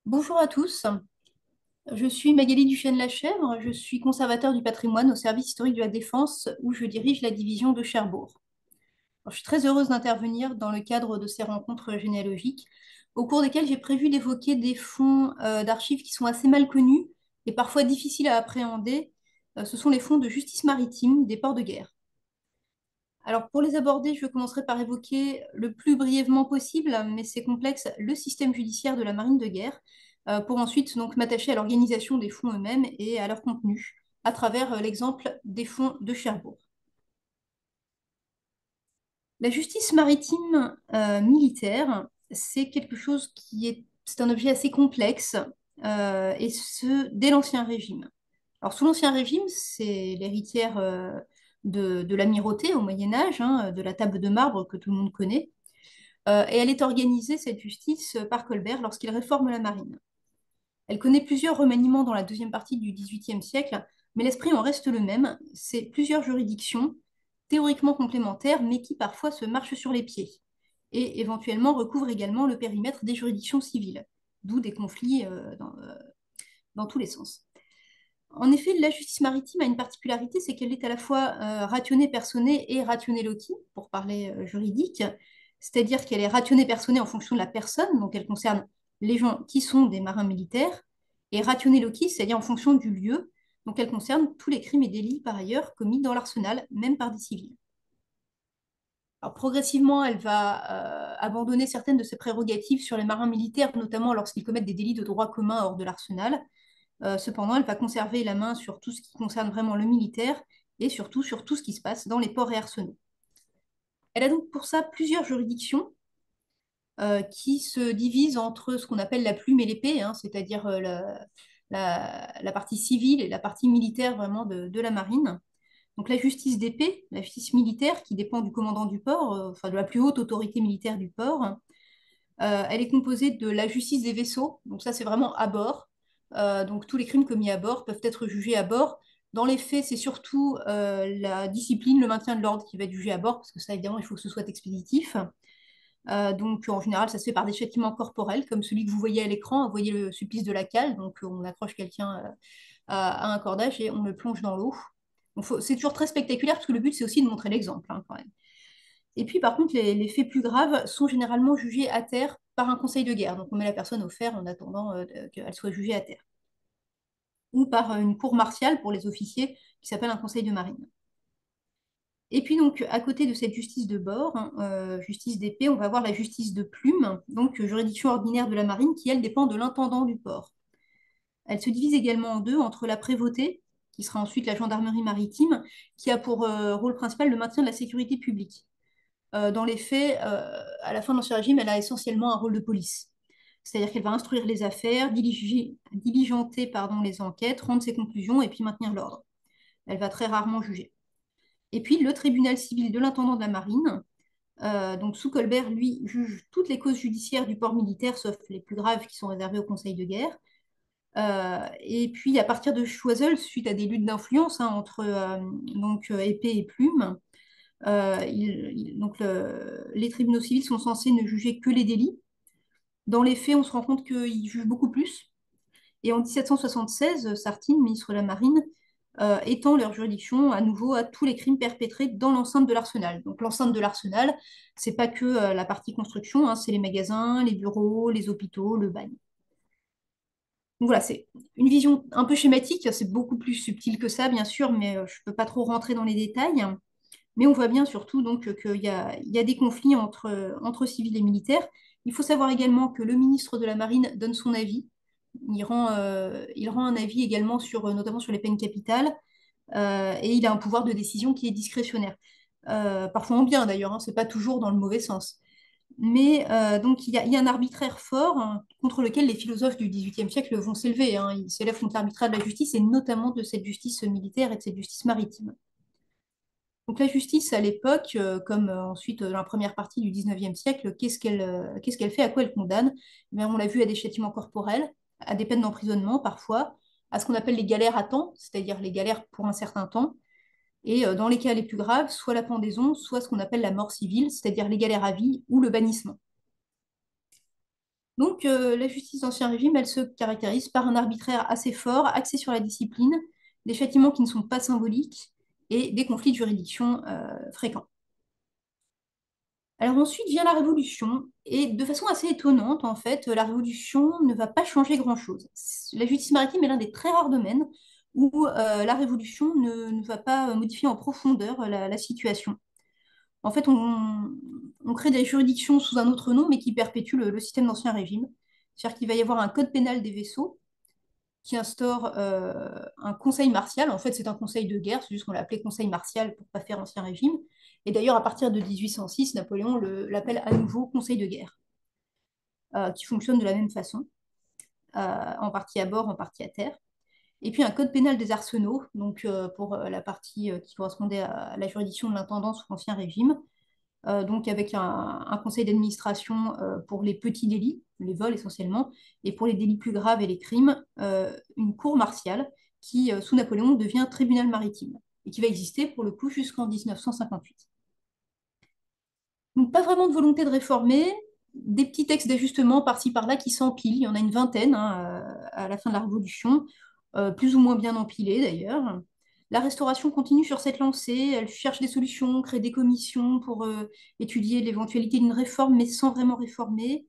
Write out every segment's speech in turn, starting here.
Bonjour à tous, je suis Magali Duchesne-Lachèvre, je suis conservateur du patrimoine au service historique de la Défense où je dirige la division de Cherbourg. Alors, je suis très heureuse d'intervenir dans le cadre de ces rencontres généalogiques au cours desquelles j'ai prévu d'évoquer des fonds d'archives qui sont assez mal connus et parfois difficiles à appréhender. Ce sont les fonds de justice maritime des ports de guerre. Alors pour les aborder, je commencerai par évoquer le plus brièvement possible, mais c'est complexe, le système judiciaire de la marine de guerre, pour ensuite donc m'attacher à l'organisation des fonds eux-mêmes et à leur contenu, à travers l'exemple des fonds de Cherbourg. La justice maritime militaire, c'est quelque chose c'est un objet assez complexe, et ce, dès l'Ancien Régime. Alors, sous l'Ancien Régime, c'est l'héritière de l'amirauté au Moyen Âge, hein, de la table de marbre que tout le monde connaît. Et elle est organisée, cette justice, par Colbert lorsqu'il réforme la marine. Elle connaît plusieurs remaniements dans la deuxième partie du XVIIIe siècle, mais l'esprit en reste le même. C'est plusieurs juridictions, théoriquement complémentaires, mais qui parfois se marchent sur les pieds, et éventuellement recouvrent également le périmètre des juridictions civiles, d'où des conflits dans tous les sens. En effet, la justice maritime a une particularité, c'est qu'elle est à la fois rationnée personnée et rationnée loci, pour parler juridique, c'est-à-dire qu'elle est rationnée personnée en fonction de la personne, donc elle concerne les gens qui sont des marins militaires, et rationnée loci, c'est-à-dire en fonction du lieu, donc elle concerne tous les crimes et délits par ailleurs commis dans l'arsenal, même par des civils. Alors, progressivement, elle va abandonner certaines de ses prérogatives sur les marins militaires, notamment lorsqu'ils commettent des délits de droit commun hors de l'arsenal. Cependant, elle va conserver la main sur tout ce qui concerne vraiment le militaire et surtout sur tout ce qui se passe dans les ports et arsenaux. Elle a donc pour ça plusieurs juridictions qui se divisent entre ce qu'on appelle la plume et l'épée, hein, c'est-à-dire la partie civile et la partie militaire vraiment de la marine. Donc la justice d'épée, la justice militaire qui dépend du commandant du port, enfin de la plus haute autorité militaire du port. Elle est composée de la justice des vaisseaux, donc ça c'est vraiment à bord. Donc tous les crimes commis à bord peuvent être jugés à bord. Dans les faits, c'est surtout la discipline, le maintien de l'ordre qui va être jugé à bord, parce que ça évidemment il faut que ce soit expéditif. Donc en général, ça se fait par des châtiments corporels, comme celui que vous voyez à l'écran. Vous voyez le supplice de la cale, donc on accroche quelqu'un à un cordage et on le plonge dans l'eau. C'est toujours très spectaculaire, parce que le but c'est aussi de montrer l'exemple, hein, quand même. Et puis, par contre, les faits plus graves sont généralement jugés à terre par un conseil de guerre. Donc, on met la personne au fer en attendant qu'elle soit jugée à terre. Ou par une cour martiale pour les officiers qui s'appelle un conseil de marine. Et puis, donc, à côté de cette justice de bord, hein, justice d'épée, on va voir la justice de plume, donc juridiction ordinaire de la marine, qui, elle, dépend de l'intendant du port. Elle se divise également en deux, entre la prévôté, qui sera ensuite la gendarmerie maritime, qui a pour rôle principal le maintien de la sécurité publique. Dans les faits, à la fin de l'Ancien Régime, elle a essentiellement un rôle de police. C'est-à-dire qu'elle va instruire les affaires, diligenter les enquêtes, rendre ses conclusions et puis maintenir l'ordre. Elle va très rarement juger. Et puis le tribunal civil de l'intendant de la marine, donc sous Colbert, lui, juge toutes les causes judiciaires du port militaire, sauf les plus graves qui sont réservées au Conseil de guerre. Et puis à partir de Choiseul, suite à des luttes d'influence, hein, entre épée et plume, les tribunaux civils sont censés ne juger que les délits. Dans les faits, on se rend compte qu'ils jugent beaucoup plus. Et en 1776, Sartine, ministre de la Marine, étend leur juridiction à nouveau à tous les crimes perpétrés dans l'enceinte de l'arsenal. Donc l'enceinte de l'arsenal, c'est pas que la partie construction, hein, c'est les magasins, les bureaux, les hôpitaux, le bagne. Donc voilà, c'est une vision un peu schématique, c'est beaucoup plus subtil que ça, bien sûr, mais je ne peux pas trop rentrer dans les détails. Mais on voit bien surtout donc qu'il y a des conflits entre civils et militaires. Il faut savoir également que le ministre de la Marine donne son avis. Il rend un avis également sur, notamment sur les peines capitales, et il a un pouvoir de décision qui est discrétionnaire. Parfois en bien d'ailleurs, hein, c'est pas toujours dans le mauvais sens. Mais donc il y a un arbitraire fort, hein, contre lequel les philosophes du XVIIIe siècle vont s'élever, hein. Ils s'élèvent contre l'arbitraire de la justice et notamment de cette justice militaire et de cette justice maritime. Donc la justice à l'époque, comme ensuite dans la première partie du XIXe siècle, qu'est-ce qu'elle fait, à quoi elle condamne? Eh bien, on l'a vu à des châtiments corporels, à des peines d'emprisonnement parfois, à ce qu'on appelle les galères à temps, c'est-à-dire les galères pour un certain temps, et dans les cas les plus graves, soit la pendaison, soit ce qu'on appelle la mort civile, c'est-à-dire les galères à vie ou le bannissement. Donc, la justice d'Ancien Régime, elle se caractérise par un arbitraire assez fort, axé sur la discipline, des châtiments qui ne sont pas symboliques et des conflits de juridiction fréquents. Alors ensuite vient la Révolution, et de façon assez étonnante, en fait, la Révolution ne va pas changer grand-chose. La justice maritime est l'un des très rares domaines où la Révolution ne va pas modifier en profondeur la situation. En fait, on crée des juridictions sous un autre nom, mais qui perpétuent le système d'Ancien Régime. C'est-à-dire qu'il va y avoir un code pénal des vaisseaux qui instaure un conseil martial. En fait, c'est un conseil de guerre, c'est juste qu'on l'a appelé conseil martial pour ne pas faire Ancien Régime. Et d'ailleurs, à partir de 1806, Napoléon l'appelle à nouveau conseil de guerre, qui fonctionne de la même façon, en partie à bord, en partie à terre. Et puis un code pénal des arsenaux, donc pour la partie qui correspondait à la juridiction de l'intendant sous l'Ancien Régime, donc avec un conseil d'administration pour les petits délits, les vols essentiellement, et pour les délits plus graves et les crimes, une cour martiale qui, sous Napoléon, devient tribunal maritime, et qui va exister pour le coup jusqu'en 1958. Donc pas vraiment de volonté de réformer, des petits textes d'ajustement par-ci par-là qui s'empilent, il y en a une vingtaine hein, à la fin de la Révolution, plus ou moins bien empilés d'ailleurs. La Restauration continue sur cette lancée, elle cherche des solutions, crée des commissions pour étudier l'éventualité d'une réforme, mais sans vraiment réformer.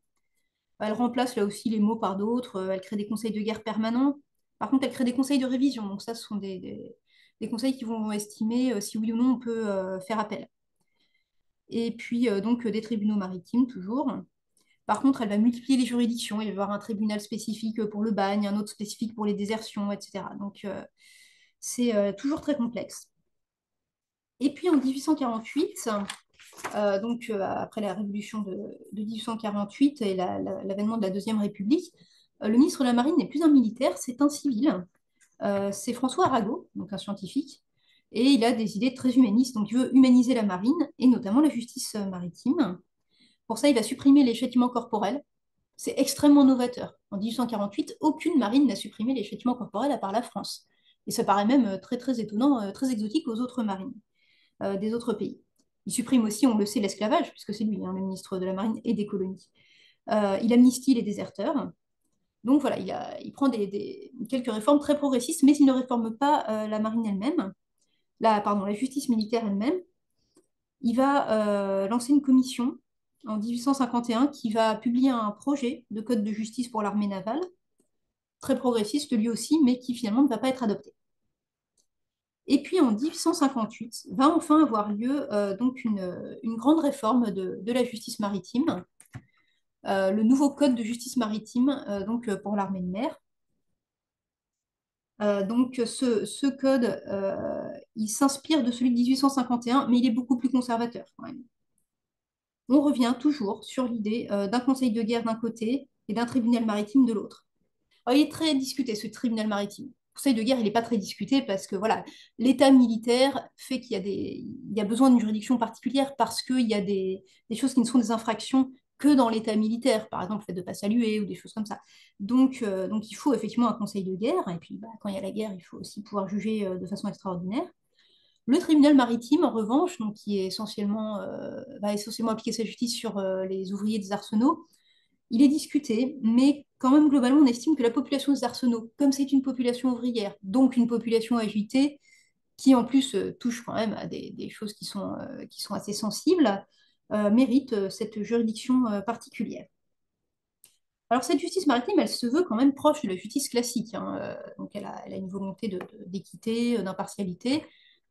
Elle remplace là aussi les mots par d'autres, elle crée des conseils de guerre permanents. Par contre, elle crée des conseils de révision, donc ça, ce sont des conseils qui vont estimer si oui ou non on peut faire appel. Et puis donc des tribunaux maritimes toujours. Par contre, elle va multiplier les juridictions. Il va y avoir un tribunal spécifique pour le bagne, un autre spécifique pour les désertions, etc. Donc, c'est toujours très complexe. Et puis en 1848, après la révolution de 1848 et l'avènement de la Deuxième République, le ministre de la Marine n'est plus un militaire, c'est un civil. C'est François Arago, donc un scientifique, et il a des idées très humanistes. Donc il veut humaniser la marine et notamment la justice maritime. Pour ça, il va supprimer les châtiments corporels. C'est extrêmement novateur. En 1848, aucune marine n'a supprimé les châtiments corporels à part la France. Et ça paraît même très très étonnant, très exotique aux autres marines des autres pays. Il supprime aussi, on le sait, l'esclavage, puisque c'est lui, hein, le ministre de la Marine et des colonies. Il amnistie les déserteurs. Donc voilà, il prend quelques réformes très progressistes, mais il ne réforme pas la marine elle-même, la justice militaire elle-même. Il va lancer une commission en 1851 qui va publier un projet de code de justice pour l'armée navale, très progressiste lui aussi, mais qui finalement ne va pas être adopté. Et puis en 1858 va enfin avoir lieu donc une grande réforme de la justice maritime, le nouveau code de justice maritime pour l'armée de mer. Donc ce code, il s'inspire de celui de 1851, mais il est beaucoup plus conservateur quand même. On revient toujours sur l'idée d'un conseil de guerre d'un côté et d'un tribunal maritime de l'autre. Alors, il est très discuté, ce tribunal maritime. Le conseil de guerre, il n'est pas très discuté parce que voilà, l'état militaire fait il y a besoin d'une juridiction particulière parce qu'il y a des choses qui ne sont des infractions que dans l'état militaire, par exemple le fait de ne pas saluer ou des choses comme ça. Donc il faut effectivement un conseil de guerre, et puis quand il y a la guerre, il faut aussi pouvoir juger de façon extraordinaire. Le tribunal maritime, en revanche, donc, qui est va essentiellement appliquer sa justice sur les ouvriers des arsenaux, il est discuté, mais quand même, globalement, on estime que la population des arsenaux, comme c'est une population ouvrière, donc une population agitée, qui en plus touche quand même à des choses qui sont assez sensibles, mérite cette juridiction particulière. Alors cette justice maritime, elle se veut quand même proche de la justice classique, hein, donc elle a une volonté d'équité, d'impartialité.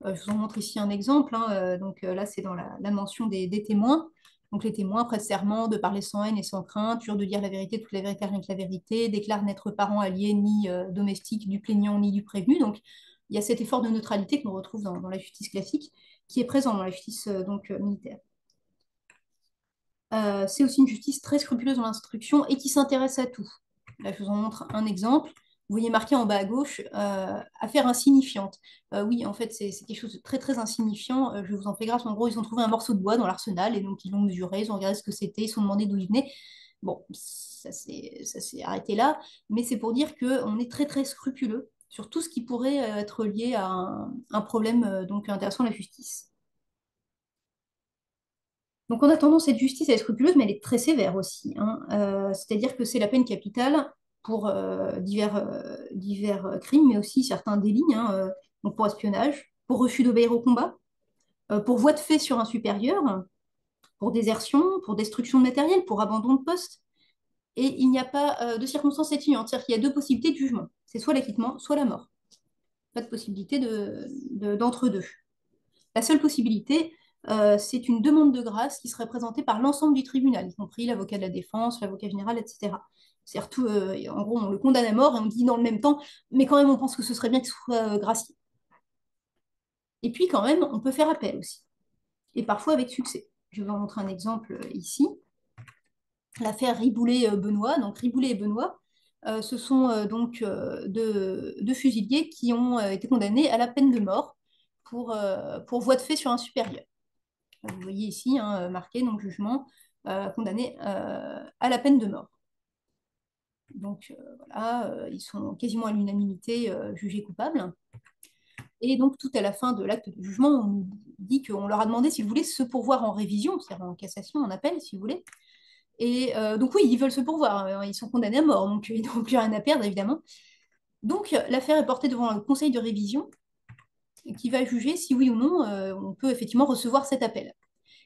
Je vous en montre ici un exemple, hein, là c'est dans la mention des témoins. Donc les témoins prêtent serment de parler sans haine et sans crainte, jurent de dire la vérité, toute la vérité, rien que la vérité, déclarent n'être parents alliés ni domestiques du plaignant ni du prévenu. Donc il y a cet effort de neutralité qu'on retrouve dans la justice classique, qui est présent dans la justice militaire. C'est aussi une justice très scrupuleuse dans l'instruction et qui s'intéresse à tout. Là, je vous en montre un exemple. Vous voyez marqué en bas à gauche, affaire insignifiante. Oui, en fait, c'est quelque chose de très très insignifiant. Je vous en fais grâce. En gros, ils ont trouvé un morceau de bois dans l'arsenal et donc ils l'ont mesuré, ils ont regardé ce que c'était, ils se sont demandé d'où il venait. Bon, ça s'est arrêté là, mais c'est pour dire qu'on est très très scrupuleux sur tout ce qui pourrait être lié à un problème donc intéressant à la justice. Donc on a tendance, cette justice, à être scrupuleuse, mais elle est très sévère aussi, hein. C'est-à-dire que c'est la peine capitale pour divers crimes, mais aussi certains délits, hein, donc pour espionnage, pour refus d'obéir au combat, pour voie de fait sur un supérieur, pour désertion, pour destruction de matériel, pour abandon de poste. Et il n'y a pas de circonstances atténuantes, c'est-à-dire qu'il y a deux possibilités de jugement. C'est soit l'acquittement, soit la mort. Pas de possibilité d'entre-deux. La seule possibilité, c'est une demande de grâce qui serait présentée par l'ensemble du tribunal, y compris l'avocat de la défense, l'avocat général, etc. C'est-à-dire tout, en gros, on le condamne à mort et on dit dans le même temps, mais quand même, on pense que ce serait bien qu'il soit gracié. Et puis, quand même, on peut faire appel aussi, et parfois avec succès. Je vais vous montrer un exemple ici. L'affaire Riboulet-Benoît. Donc, Riboulet et Benoît, ce sont donc deux fusiliers qui ont été condamnés à la peine de mort pour voie de fait sur un supérieur. Vous voyez ici, hein, marqué, donc jugement, condamné à la peine de mort. Donc voilà, ils sont quasiment à l'unanimité jugés coupables. Et donc tout à la fin de l'acte de jugement, on nous dit qu'on leur a demandé s'ils voulaient se pourvoir en révision, c'est-à-dire en cassation, en appel, si vous voulez. Et donc oui, ils veulent se pourvoir, ils sont condamnés à mort, donc ils n'ont plus rien à perdre, évidemment. Donc l'affaire est portée devant le conseil de révision, qui va juger si oui ou non on peut effectivement recevoir cet appel.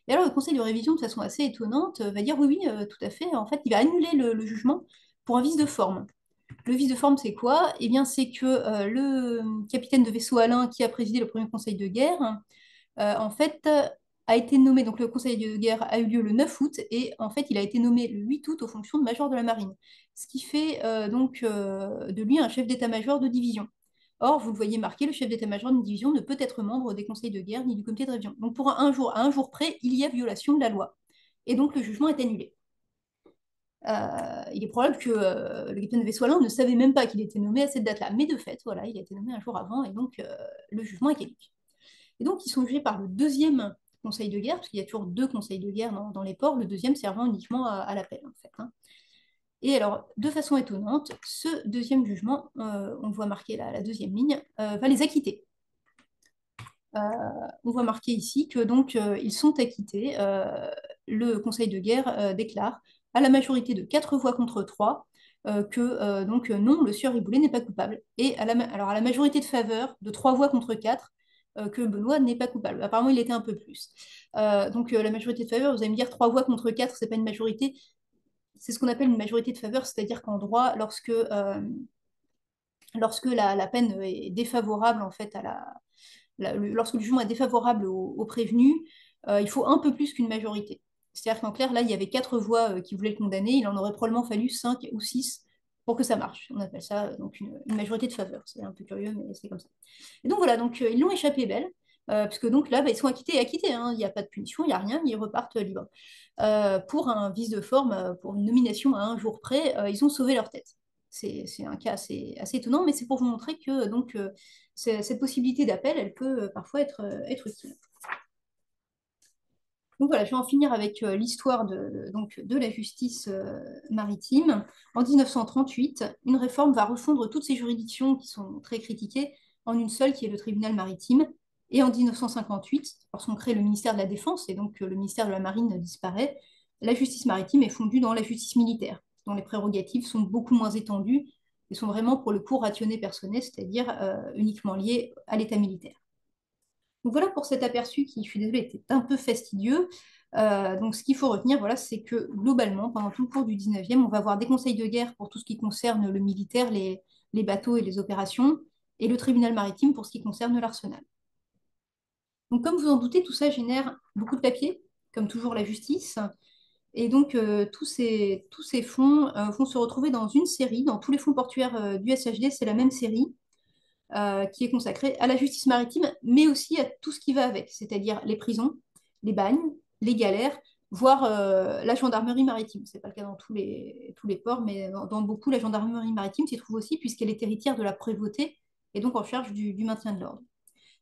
Et alors, le conseil de révision, de façon assez étonnante, va dire oui, oui, tout à fait. En fait, il va annuler le jugement pour un vice de forme. Le vice de forme, c'est quoi? Eh bien, c'est que le capitaine de vaisseau Alain, qui a présidé le premier conseil de guerre, en fait, a été nommé, donc le conseil de guerre a eu lieu le 9 août, et en fait, il a été nommé le 8 août aux fonctions de major de la marine, ce qui fait donc de lui un chef d'état-major de division. Or, vous le voyez marqué, le chef d'état-major d'une division ne peut être membre des conseils de guerre ni du comité de révision. Donc, pour à un jour près, il y a violation de la loi. Et donc, le jugement est annulé. Il est probable que le capitaine de vaisseau Alain ne savait même pas qu'il était nommé à cette date-là. Mais de fait, voilà, il a été nommé un jour avant, et donc le jugement est caduc. Et donc, ils sont jugés par le deuxième conseil de guerre, parce qu'il y a toujours deux conseils de guerre dans les ports, le deuxième servant uniquement à l'appel, en fait, hein. Et alors, de façon étonnante, ce deuxième jugement, on voit marqué la deuxième ligne, va les acquitter. Euh, on voit marqué ici que donc ils sont acquittés. Le Conseil de guerre déclare à la majorité de 4 voix contre 3 que donc non, le sieur Riboulet n'est pas coupable. Et alors à la majorité de faveur de 3 voix contre 4 que Benoît n'est pas coupable. Apparemment, il était un peu plus. Donc la majorité de faveur, vous allez me dire 3 voix contre 4, c'est pas une majorité. C'est ce qu'on appelle une majorité de faveur, c'est-à-dire qu'en droit, lorsque la peine est défavorable en fait lorsque le jugement est défavorable au prévenu, il faut un peu plus qu'une majorité. C'est-à-dire qu'en clair, là, il y avait 4 voix qui voulaient le condamner, il en aurait probablement fallu 5 ou 6 pour que ça marche. On appelle ça donc une majorité de faveur. C'est un peu curieux, mais c'est comme ça. Et donc voilà, donc ils l'ont échappé belle, puisque donc là, bah, ils sont acquittés et acquittés, hein. Il n'y a pas de punition, il n'y a rien, ils repartent libres. Pour un vice de forme, pour une nomination à un jour près, ils ont sauvé leur tête. C'est un cas assez étonnant, mais c'est pour vous montrer que donc, cette possibilité d'appel, elle peut parfois être utile. Donc voilà, je vais en finir avec l'histoire de la justice maritime. En 1938, une réforme va refondre toutes ces juridictions qui sont très critiquées en une seule, qui est le tribunal maritime. Et en 1958, lorsqu'on crée le ministère de la Défense, et donc le ministère de la Marine disparaît, la justice maritime est fondue dans la justice militaire, dont les prérogatives sont beaucoup moins étendues et sont vraiment pour le coup rationnées personnelles, c'est-à-dire uniquement liées à l'état militaire. Donc voilà pour cet aperçu qui, je suis désolée, était un peu fastidieux. Donc ce qu'il faut retenir, voilà, c'est que globalement, pendant tout le cours du 19e, on va avoir des conseils de guerre pour tout ce qui concerne le militaire, les bateaux et les opérations, et le tribunal maritime pour ce qui concerne l'arsenal. Donc comme vous en doutez, tout ça génère beaucoup de papier, comme toujours la justice. Et donc tous ces fonds vont se retrouver dans une série, dans tous les fonds portuaires du SHD, c'est la même série qui est consacré à la justice maritime, mais aussi à tout ce qui va avec, c'est-à-dire les prisons, les bagnes, les galères, voire la gendarmerie maritime. Ce n'est pas le cas dans tous les ports, mais dans beaucoup, la gendarmerie maritime s'y trouve aussi, puisqu'elle est héritière de la prévôté et donc en charge du maintien de l'ordre.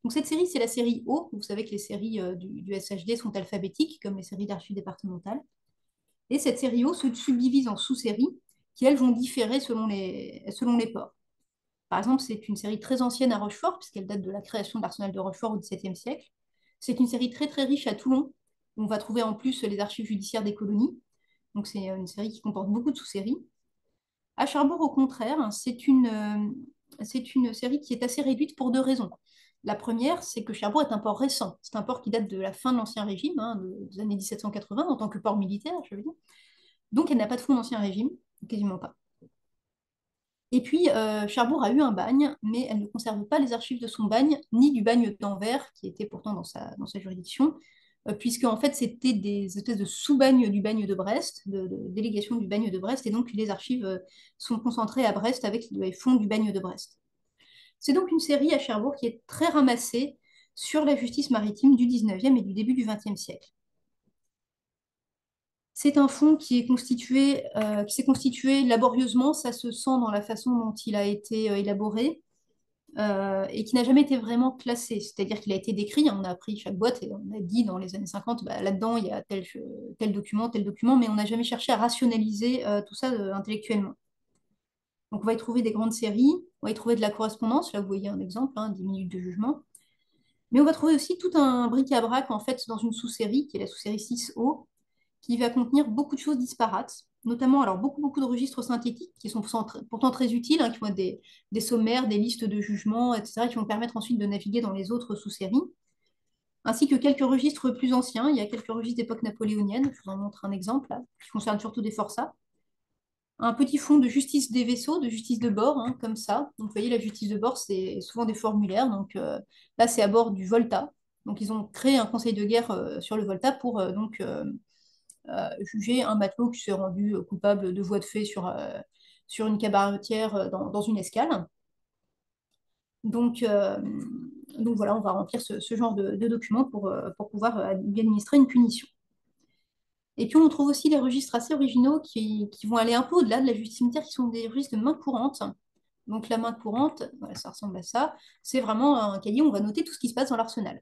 Donc cette série, c'est la série O. Vous savez que les séries du SHD sont alphabétiques, comme les séries d'archives départementales. Et cette série O se subdivise en sous-séries qui, elles, vont différer selon les ports. Par exemple, c'est une série très ancienne à Rochefort, puisqu'elle date de la création de l'arsenal de Rochefort au XVIIe siècle. C'est une série très très riche à Toulon, On va trouver en plus les archives judiciaires des colonies. Donc c'est une série qui comporte beaucoup de sous-séries. À Cherbourg, au contraire, c'est une série qui est assez réduite pour deux raisons. La première, c'est que Cherbourg est un port récent. C'est un port qui date de la fin de l'Ancien Régime, hein, des années 1780, en tant que port militaire, je veux dire. Donc elle n'a pas de fonds d'Ancien Régime, quasiment pas. Et puis, Cherbourg a eu un bagne, mais elle ne conserve pas les archives de son bagne, ni du bagne d'Anvers, qui était pourtant dans sa juridiction, puisque en fait, c'était des espèces de sous-bagnes du bagne de Brest, de délégation du bagne de Brest, et donc les archives sont concentrées à Brest avec les fonds du bagne de Brest. C'est donc une série à Cherbourg qui est très ramassée sur la justice maritime du 19e et du début du 20e siècle. C'est un fonds qui s'est constitué laborieusement, ça se sent dans la façon dont il a été élaboré, et qui n'a jamais été vraiment classé. C'est-à-dire qu'il a été décrit, on a appris chaque boîte et on a dit dans les années 50, bah, là-dedans il y a tel document, mais on n'a jamais cherché à rationaliser tout ça intellectuellement. Donc on va y trouver des grandes séries, on va y trouver de la correspondance, là vous voyez un exemple, hein, 10 minutes de jugement, mais on va trouver aussi tout un bric-à-brac en fait dans une sous-série, qui est la sous-série 6O, qui va contenir beaucoup de choses disparates, notamment alors beaucoup de registres synthétiques qui sont pourtant très utiles, hein, qui vont être des sommaires, des listes de jugements, etc., qui vont permettre ensuite de naviguer dans les autres sous-séries, ainsi que quelques registres plus anciens. Il y a quelques registres d'époque napoléonienne, je vous en montre un exemple, là, qui concerne surtout des forçats. Un petit fonds de justice des vaisseaux, de justice de bord, hein, comme ça. Donc vous voyez, la justice de bord, c'est souvent des formulaires. Donc là, c'est à bord du Volta. Donc ils ont créé un conseil de guerre sur le Volta pour juger un matelot qui s'est rendu coupable de voies de fait sur une cabaretière dans une escale. Donc, euh, donc voilà, on va remplir ce genre de documents pour pouvoir lui administrer une punition. Et puis on trouve aussi des registres assez originaux qui vont aller un peu au-delà de la justice militaire, qui sont des registres de main courante. Donc la main courante, voilà, ça ressemble à ça, c'est vraiment un cahier où on va noter tout ce qui se passe dans l'arsenal.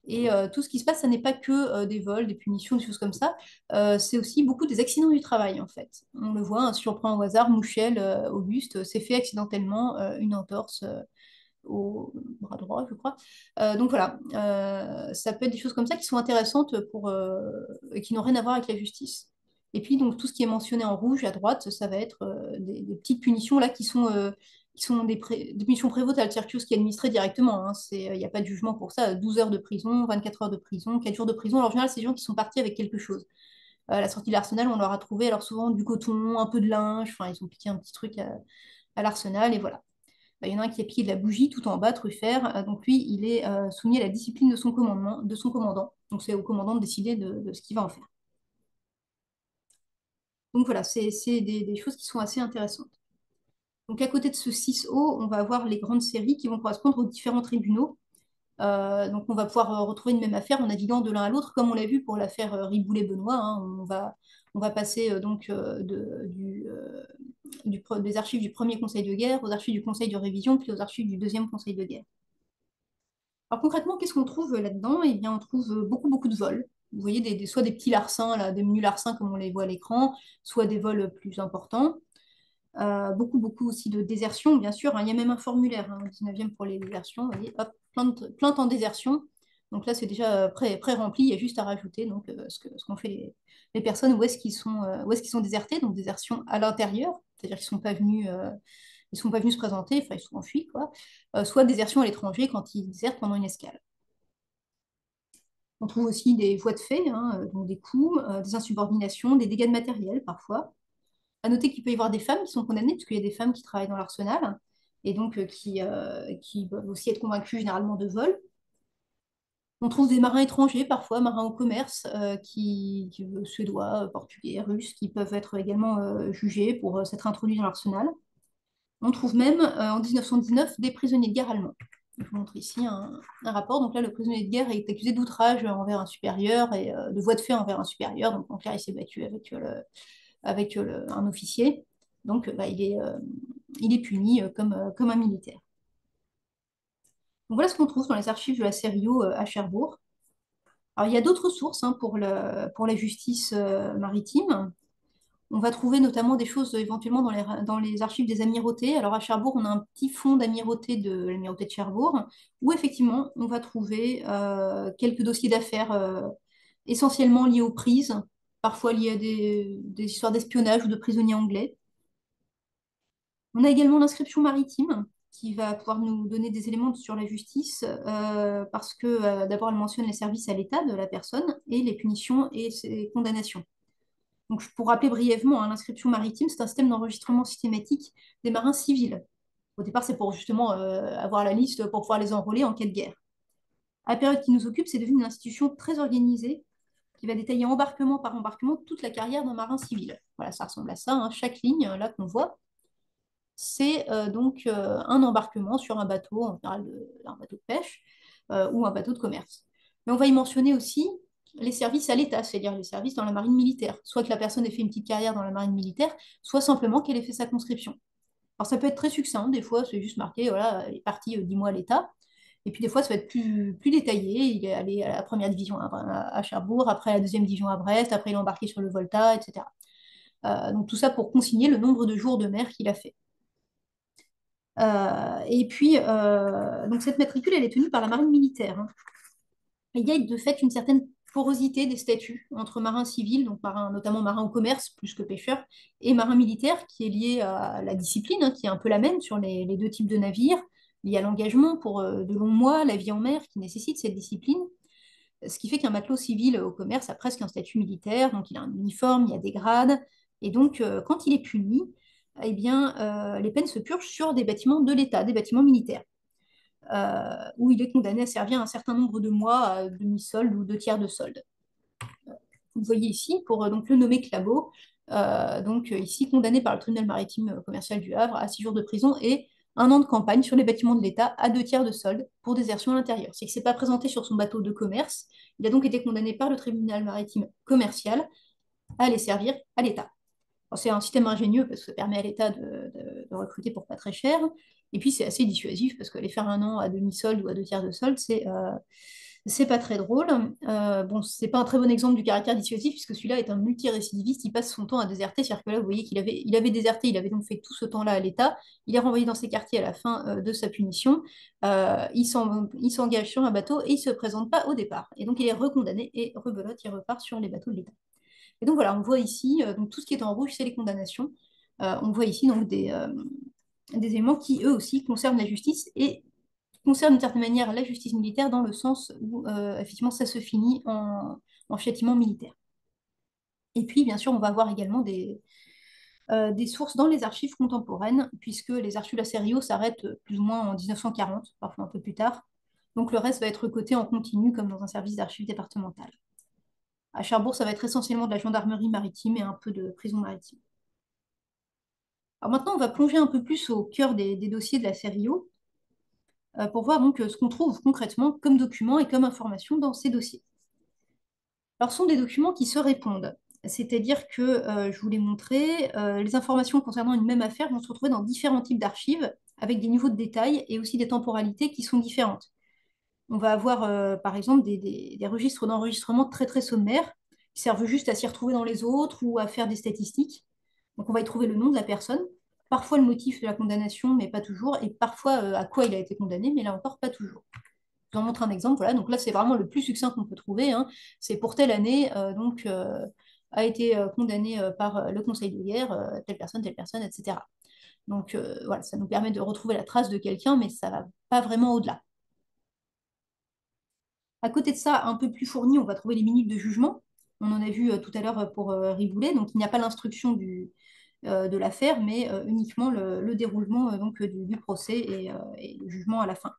Et tout ce qui se passe, ça n'est pas que des vols, des punitions, des choses comme ça. C'est aussi beaucoup des accidents du travail, en fait. On le voit, hein, si on prend au hasard Mouchel, Auguste, s'est fait accidentellement une entorse au bras droit, je crois. Donc voilà, ça peut être des choses comme ça qui sont intéressantes et qui n'ont rien à voir avec la justice. Et puis, donc, tout ce qui est mentionné en rouge à droite, ça va être des petites punitions là qui sont des punitions prévôtales, c'est-à-dire chose qui est administrée directement. Hein. Il n'y a pas de jugement pour ça. 12 heures de prison, 24 heures de prison, 4 jours de prison. Alors, en général, c'est des gens qui sont partis avec quelque chose. À la sortie de l'arsenal, on leur a trouvé alors souvent du coton, un peu de linge, enfin, ils ont piqué un petit truc à l'arsenal et voilà. Bah, il y en a un qui a piqué de la bougie tout en bas, Truffert. Donc lui, il est soumis à la discipline de son commandant. Donc c'est au commandant de décider de ce qu'il va en faire. Donc voilà, c'est des choses qui sont assez intéressantes. Donc à côté de ce 6O, on va avoir les grandes séries qui vont correspondre aux différents tribunaux. Donc on va pouvoir retrouver une même affaire en naviguant de l'un à l'autre, comme on l'a vu pour l'affaire Riboulet-Benoît. Hein. On va passer des archives du premier conseil de guerre aux archives du conseil de révision, puis aux archives du deuxième conseil de guerre. Alors concrètement, qu'est-ce qu'on trouve là-dedans? Eh bien, on trouve beaucoup de vols. Vous voyez, soit des petits larcins, là, des menus larcins comme on les voit à l'écran, soit des vols plus importants. Beaucoup aussi de désertions, bien sûr. Hein. Il y a même un formulaire, hein, au 19e pour les désertions. Vous voyez, hop, plainte en désertion. Donc là, c'est déjà pré-rempli, il y a juste à rajouter donc, ce qu'ont fait les personnes, où est-ce qu'ils sont désertés, donc désertion à l'intérieur, c'est-à-dire qu'ils ne sont pas venus se présenter, enfin ils sont enfuis, quoi. Soit désertion à l'étranger quand ils désertent pendant une escale. On trouve aussi des voies de fait, hein, donc des coups, des insubordinations, des dégâts de matériel parfois. À noter qu'il peut y avoir des femmes qui sont condamnées, parce qu'il y a des femmes qui travaillent dans l'arsenal, et donc qui peuvent aussi être convaincues généralement de vol. On trouve des marins étrangers, parfois marins au commerce, suédois, portugais, russes, qui peuvent être également jugés pour s'être introduits dans l'arsenal. On trouve même en 1919 des prisonniers de guerre allemands. Je vous montre ici un rapport. Donc là, le prisonnier de guerre est accusé d'outrage envers un supérieur et de voie de fait envers un supérieur. Donc en clair, il s'est battu avec un officier. Donc bah, il est puni comme un militaire. Donc voilà ce qu'on trouve dans les archives de la Serio à Cherbourg. Alors il y a d'autres sources hein, pour la justice maritime. On va trouver notamment des choses éventuellement dans les archives des amirautés. Alors à Cherbourg, on a un petit fonds d'amirauté de l'amirauté de Cherbourg, où effectivement, on va trouver quelques dossiers d'affaires essentiellement liées aux prises, parfois liées à des histoires d'espionnage ou de prisonniers anglais. On a également l'inscription maritime qui va pouvoir nous donner des éléments sur la justice parce que d'abord elle mentionne les services à l'État de la personne et les punitions et ses condamnations. Donc, pour rappeler brièvement, hein, l'inscription maritime, c'est un système d'enregistrement systématique des marins civils. Au départ, c'est pour justement avoir la liste pour pouvoir les enrôler en cas de guerre. À la période qui nous occupe, c'est devenu une institution très organisée qui va détailler embarquement par embarquement toute la carrière d'un marin civil. Voilà, ça ressemble à ça, hein. Chaque ligne là qu'on voit, c'est donc un embarquement sur un bateau, en général un bateau de pêche ou un bateau de commerce. Mais on va y mentionner aussi les services à l'État, c'est-à-dire les services dans la marine militaire. Soit que la personne ait fait une petite carrière dans la marine militaire, soit simplement qu'elle ait fait sa conscription. Alors ça peut être très succinct, des fois c'est juste marqué, voilà, elle est partie 10 mois à l'État. Et puis des fois ça va être plus détaillé, il est allé à la première division à Cherbourg, après la deuxième division à Brest, après il est embarqué sur le Volta, etc. Donc tout ça pour consigner le nombre de jours de mer qu'il a fait. Et puis, donc cette matricule, elle est tenue par la marine militaire, hein. Il y a de fait une certaine porosité des statuts entre marins civils, donc notamment marins au commerce plus que pêcheurs, et marins militaires, qui est lié à la discipline, hein, qui est un peu la même sur les deux types de navires, lié à l'engagement pour de longs mois, la vie en mer, qui nécessite cette discipline. Ce qui fait qu'un matelot civil au commerce a presque un statut militaire, donc il a un uniforme, il y a des grades, et donc quand il est puni, eh bien, les peines se purgent sur des bâtiments de l'État, des bâtiments militaires, où il est condamné à servir un certain nombre de mois à demi-solde ou deux tiers de solde. Vous voyez ici, pour donc le nommer Clabot, donc ici condamné par le tribunal maritime commercial du Havre à 6 jours de prison et un an de campagne sur les bâtiments de l'État à deux tiers de solde pour désertion à l'intérieur. C'est qu'il ne s'est pas présenté sur son bateau de commerce, il a donc été condamné par le tribunal maritime commercial à aller servir à l'État. C'est un système ingénieux parce que ça permet à l'État de recruter pour pas très cher. Et puis c'est assez dissuasif parce que les faire un an à demi-solde ou à deux tiers de solde, c'est pas très drôle. Bon, c'est pas un très bon exemple du caractère dissuasif puisque celui-là est un multirécidiviste, il passe son temps à déserter. C'est-à-dire que là, vous voyez qu'il avait déserté, il avait donc fait tout ce temps-là à l'État. Il est renvoyé dans ses quartiers à la fin de sa punition. Il s'engage sur un bateau et il se présente pas au départ. Et donc il est recondamné et rebelote, il repart sur les bateaux de l'État. Et donc voilà, on voit ici, donc tout ce qui est en rouge, c'est les condamnations. On voit ici donc des éléments qui, eux aussi, concernent la justice et concernent d'une certaine manière la justice militaire dans le sens où, effectivement, ça se finit en châtiment militaire. Et puis, bien sûr, on va voir également des sources dans les archives contemporaines, puisque les archives de la Serio s'arrêtent plus ou moins en 1940, parfois un peu plus tard. Donc le reste va être coté en continu, comme dans un service d'archives départemental. À Cherbourg, ça va être essentiellement de la gendarmerie maritime et un peu de prison maritime. Alors maintenant, on va plonger un peu plus au cœur des dossiers de la Serio pour voir donc ce qu'on trouve concrètement comme documents et comme informations dans ces dossiers. Alors, ce sont des documents qui se répondent. C'est-à-dire que, je vous l'ai montré, les informations concernant une même affaire vont se retrouver dans différents types d'archives avec des niveaux de détail et aussi des temporalités qui sont différentes. On va avoir, par exemple, des registres d'enregistrement très très sommaires qui servent juste à s'y retrouver dans les autres ou à faire des statistiques. Donc on va y trouver le nom de la personne, parfois le motif de la condamnation, mais pas toujours, et parfois à quoi il a été condamné, mais là encore pas toujours. Je vous en montre un exemple. Voilà, donc là c'est vraiment le plus succinct qu'on peut trouver, hein. C'est pour telle année, a été condamné par le Conseil de guerre, telle personne, etc. Donc voilà, ça nous permet de retrouver la trace de quelqu'un, mais ça va pas vraiment au-delà. À côté de ça, un peu plus fourni, on va trouver les minutes de jugement. On en a vu tout à l'heure pour Riboulet. Donc, il n'y a pas l'instruction de l'affaire, mais uniquement le déroulement donc, du procès et le jugement à la fin.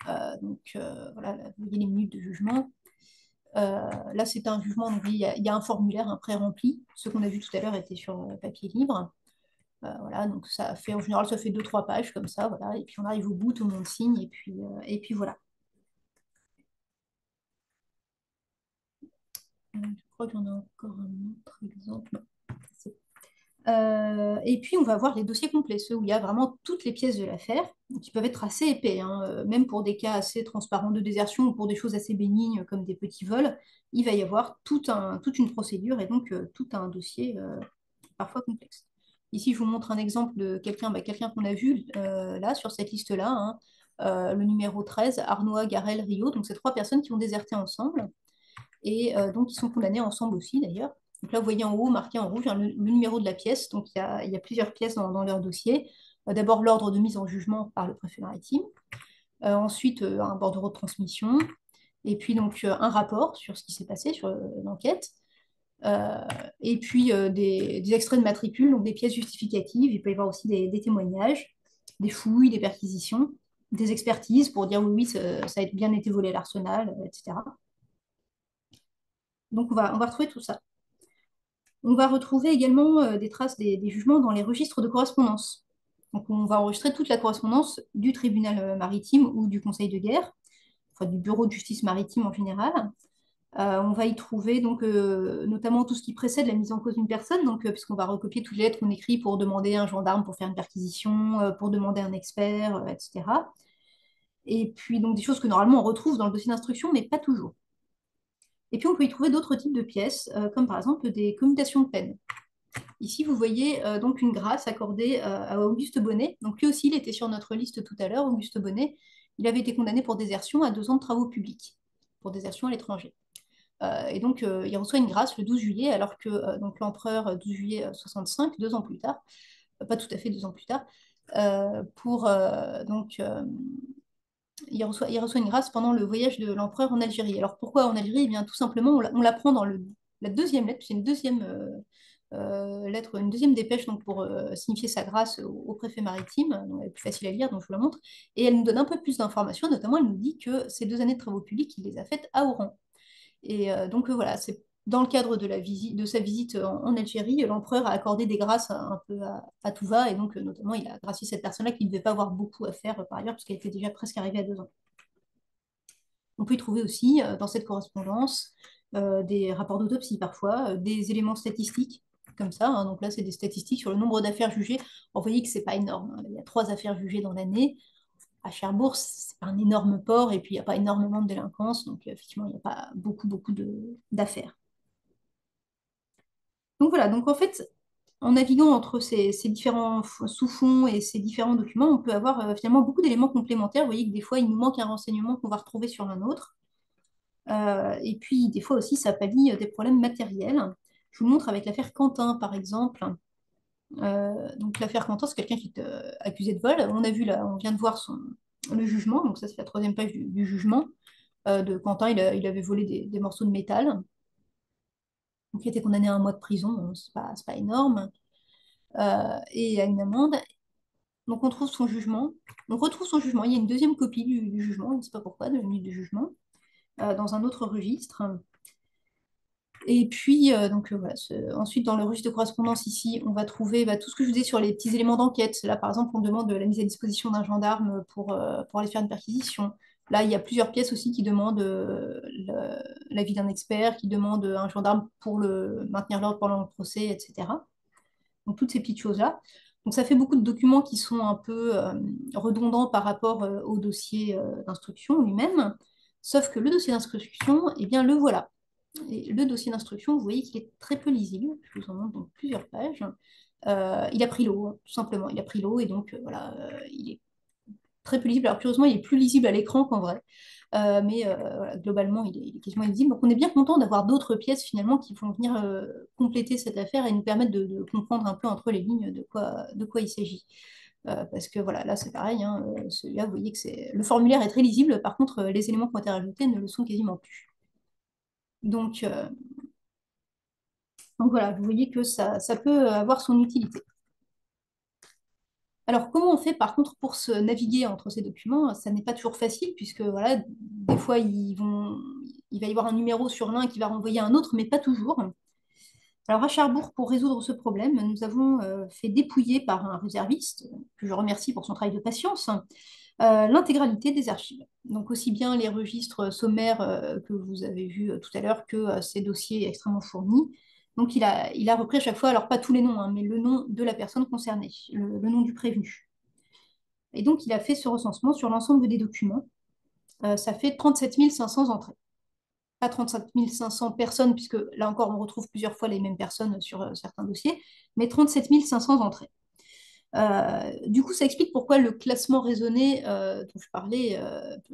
Voilà, vous voyez les minutes de jugement. Là, c'est un jugement, donc il y a un formulaire, un pré-rempli. Ce qu'on a vu tout à l'heure était sur papier libre. Voilà, donc ça fait, en général, ça fait 2-3 pages comme ça, voilà, et puis on arrive au bout, tout le monde signe, et puis voilà. Je crois qu'il y en a encore un autre exemple. Et puis, on va voir les dossiers complets, ceux où il y a vraiment toutes les pièces de l'affaire, qui peuvent être assez épais, hein, même pour des cas assez transparents de désertion ou pour des choses assez bénignes comme des petits vols, il va y avoir toute une procédure et donc tout un dossier parfois complexe. Ici, je vous montre un exemple de quelqu'un qu'on a vu là, sur cette liste-là, hein, le numéro 13, Arnois, Garel, Rio. Donc, c'est trois personnes qui ont déserté ensemble. et donc ils sont condamnés ensemble aussi d'ailleurs. Donc là, vous voyez en haut, marqué en rouge, hein, le numéro de la pièce. Donc il y a plusieurs pièces dans leur dossier. D'abord, l'ordre de mise en jugement par le préfet maritime. Ensuite, un bordereau de transmission. Et puis, donc, un rapport sur ce qui s'est passé, sur l'enquête. Euh, et puis, des extraits de matricule, donc des pièces justificatives. Il peut y avoir aussi des témoignages, des fouilles, des perquisitions, des expertises pour dire oui, oui, ça a bien été volé à l'Arsenal, etc. Donc, on va retrouver tout ça. On va retrouver également des traces des jugements dans les registres de correspondance. Donc, on va enregistrer toute la correspondance du tribunal maritime ou du conseil de guerre, enfin du bureau de justice maritime en général. On va y trouver donc notamment tout ce qui précède la mise en cause d'une personne, donc puisqu'on va recopier toutes les lettres qu'on écrit pour demander un gendarme pour faire une perquisition, pour demander un expert, etc. Et puis donc des choses que normalement on retrouve dans le dossier d'instruction, mais pas toujours. Et puis on peut y trouver d'autres types de pièces, comme par exemple des commutations de peine. Ici, vous voyez donc une grâce accordée à Auguste Bonnet. Donc lui aussi, il était sur notre liste tout à l'heure, Auguste Bonnet. Il avait été condamné pour désertion à 2 ans de travaux publics, pour désertion à l'étranger. Et donc, il reçoit une grâce le 12 juillet, alors que donc l'empereur, 12 juillet 65, 2 ans plus tard, pas tout à fait 2 ans plus tard, pour donc il reçoit une grâce pendant le voyage de l'empereur en Algérie. Alors pourquoi en Algérie? Eh bien, tout simplement, on l'apprend dans la deuxième lettre, c'est une deuxième lettre, une deuxième dépêche donc pour signifier sa grâce au préfet maritime, donc elle est plus facile à lire, donc je vous la montre. Et elle nous donne un peu plus d'informations, notamment elle nous dit que ces 2 années de travaux publics, il les a faites à Oran. Et donc voilà, c'est dans le cadre de, de sa visite en Algérie, l'empereur a accordé des grâces un peu à tout va, et donc notamment il a gracié cette personne-là qui ne devait pas avoir beaucoup à faire par ailleurs, parce qu'elle était déjà presque arrivée à 2 ans. On peut y trouver aussi dans cette correspondance des rapports d'autopsie parfois, des éléments statistiques comme ça, hein. Donc là, c'est des statistiques sur le nombre d'affaires jugées. On voyez que c'est pas énorme, hein. Il y a 3 affaires jugées dans l'année. À Cherbourg, c'est pas un énorme port et puis il n'y a pas énormément de délinquance, donc effectivement, il n'y a pas beaucoup d'affaires. Donc voilà, donc en fait, en naviguant entre ces différents sous-fonds et ces différents documents, on peut avoir finalement beaucoup d'éléments complémentaires. Vous voyez que des fois, il nous manque un renseignement qu'on va retrouver sur un autre. Et puis, des fois aussi, ça pallie des problèmes matériels. Je vous le montre avec l'affaire Quentin, par exemple. Donc, l'affaire Quentin, c'est quelqu'un qui est accusé de vol. On a vu là, on vient de voir le jugement. Donc, ça, c'est la troisième page du jugement de Quentin. Il avait volé des morceaux de métal. Donc, il était condamné à 1 mois de prison. Bon, c'est pas énorme. Et à une amende. Donc, on trouve son jugement. On retrouve son jugement. Il y a une deuxième copie du jugement. Je ne sais pas pourquoi, de la minute du jugement, dans un autre registre. Et puis, voilà, ensuite, dans le registre de correspondance, ici, on va trouver tout ce que je vous disais sur les petits éléments d'enquête. Là, par exemple, on demande la mise à disposition d'un gendarme pour aller faire une perquisition. Là, il y a plusieurs pièces aussi qui demandent l'avis d'un expert, qui demandent un gendarme pour maintenir l'ordre pendant le procès, etc. Donc, toutes ces petites choses-là. Donc, ça fait beaucoup de documents qui sont un peu redondants par rapport au dossier d'instruction lui-même. Sauf que le dossier d'instruction, eh bien, le voilà. Et le dossier d'instruction, vous voyez qu'il est très peu lisible. Je vous en montre donc plusieurs pages. Il a pris l'eau, hein, tout simplement. Il a pris l'eau et donc voilà, il est très peu lisible. Alors curieusement, il est plus lisible à l'écran qu'en vrai. Mais voilà, globalement, il est quasiment illisible. Donc on est bien content d'avoir d'autres pièces finalement qui vont venir compléter cette affaire et nous permettre de comprendre un peu entre les lignes de quoi il s'agit. Parce que voilà, là c'est pareil, hein, celui-là, vous voyez que le formulaire est très lisible, par contre les éléments qui ont été rajoutés ne le sont quasiment plus. Donc, donc voilà, vous voyez que ça peut avoir son utilité. Alors, comment on fait par contre pour se naviguer entre ces documents? Ça n'est pas toujours facile, puisque voilà, des fois, il va y avoir un numéro sur l'un qui va renvoyer à un autre, mais pas toujours. Alors, à Cherbourg, pour résoudre ce problème, nous avons fait dépouiller par un réserviste, que je remercie pour son travail de patience, l'intégralité des archives. Donc, aussi bien les registres sommaires que vous avez vus tout à l'heure que ces dossiers extrêmement fournis. Donc, il a repris à chaque fois, alors pas tous les noms, hein, mais le nom de la personne concernée, le nom du prévenu. Et donc, il a fait ce recensement sur l'ensemble des documents. Ça fait 37 500 entrées. Pas 37 500 personnes, puisque là encore, on retrouve plusieurs fois les mêmes personnes sur certains dossiers, mais 37 500 entrées. Du coup, ça explique pourquoi le classement raisonné dont je parlais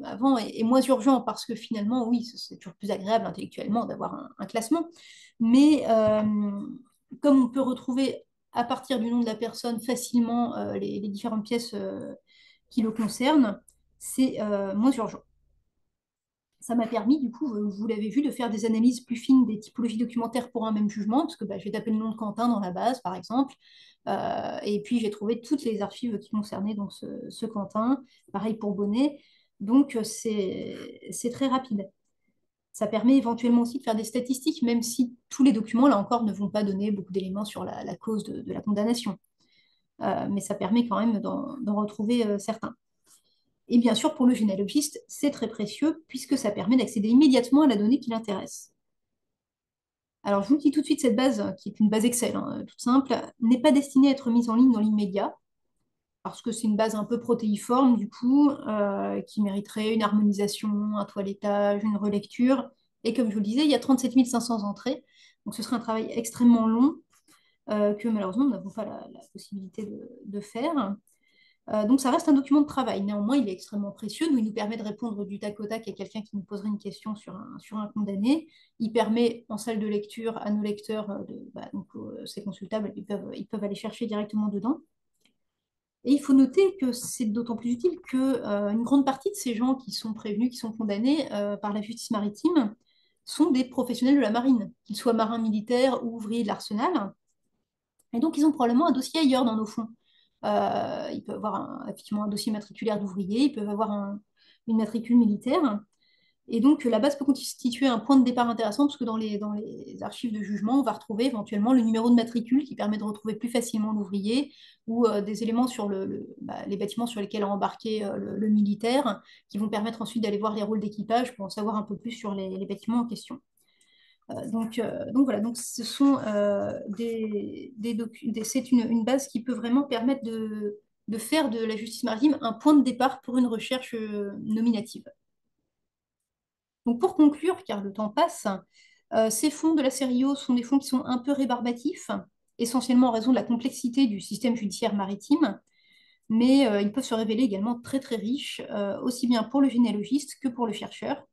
avant est moins urgent, parce que finalement, oui, c'est toujours plus agréable intellectuellement d'avoir un classement. Mais comme on peut retrouver à partir du nom de la personne facilement les différentes pièces qui le concernent, c'est moins urgent. Ça m'a permis, du coup, vous l'avez vu, de faire des analyses plus fines des typologies documentaires pour un même jugement, parce que bah, j'ai tapé le nom de Quentin dans la base, par exemple, et puis j'ai trouvé toutes les archives qui concernaient donc, ce Quentin, pareil pour Bonnet, donc c'est très rapide. Ça permet éventuellement aussi de faire des statistiques, même si tous les documents, là encore, ne vont pas donner beaucoup d'éléments sur la cause de la condamnation. Mais ça permet quand même d'en retrouver certains. Et bien sûr, pour le généalogiste, c'est très précieux puisque ça permet d'accéder immédiatement à la donnée qui l'intéresse. Alors, je vous dis tout de suite, cette base, qui est une base Excel, hein, toute simple, n'est pas destinée à être mise en ligne dans l'immédiat, parce que c'est une base un peu protéiforme, du coup, qui mériterait une harmonisation, un toilettage, une relecture. Et comme je vous le disais, il y a 37 500 entrées, donc ce serait un travail extrêmement long que malheureusement nous n'avons pas la possibilité de faire. Donc ça reste un document de travail. Néanmoins, il est extrêmement précieux. Il nous permet de répondre du tac au tac à quelqu'un qui nous poserait une question sur un condamné. Il permet en salle de lecture à nos lecteurs, donc c'est consultable, ils peuvent aller chercher directement dedans. Et il faut noter que c'est d'autant plus utile que une grande partie de ces gens qui sont prévenus, qui sont condamnés par la justice maritime, sont des professionnels de la marine, qu'ils soient marins militaires ou ouvriers de l'arsenal. Et donc, ils ont probablement un dossier ailleurs dans nos fonds. Ils peuvent avoir effectivement un dossier matriculaire d'ouvrier, ils peuvent avoir une matricule militaire. Et donc, la base peut constituer un point de départ intéressant, parce que dans les archives de jugement, on va retrouver éventuellement le numéro de matricule qui permet de retrouver plus facilement l'ouvrier, ou des éléments sur les bâtiments sur lesquels a embarqué le militaire, qui vont permettre ensuite d'aller voir les rôles d'équipage pour en savoir un peu plus sur les bâtiments en question. Donc voilà, donc ce sont c'est une base qui peut vraiment permettre de faire de la justice maritime un point de départ pour une recherche nominative. Donc pour conclure, car le temps passe, ces fonds de la série O sont des fonds qui sont un peu rébarbatifs, essentiellement en raison de la complexité du système judiciaire maritime, mais ils peuvent se révéler également très très riches, aussi bien pour le généalogiste que pour le chercheur,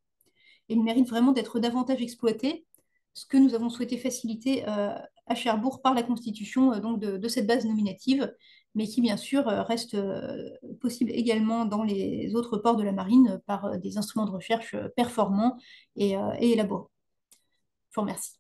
et ils méritent vraiment d'être davantage exploités, ce que nous avons souhaité faciliter à Cherbourg par la constitution donc de cette base nominative, mais qui bien sûr reste possible également dans les autres ports de la marine par des instruments de recherche performants et élaborés. Je vous remercie.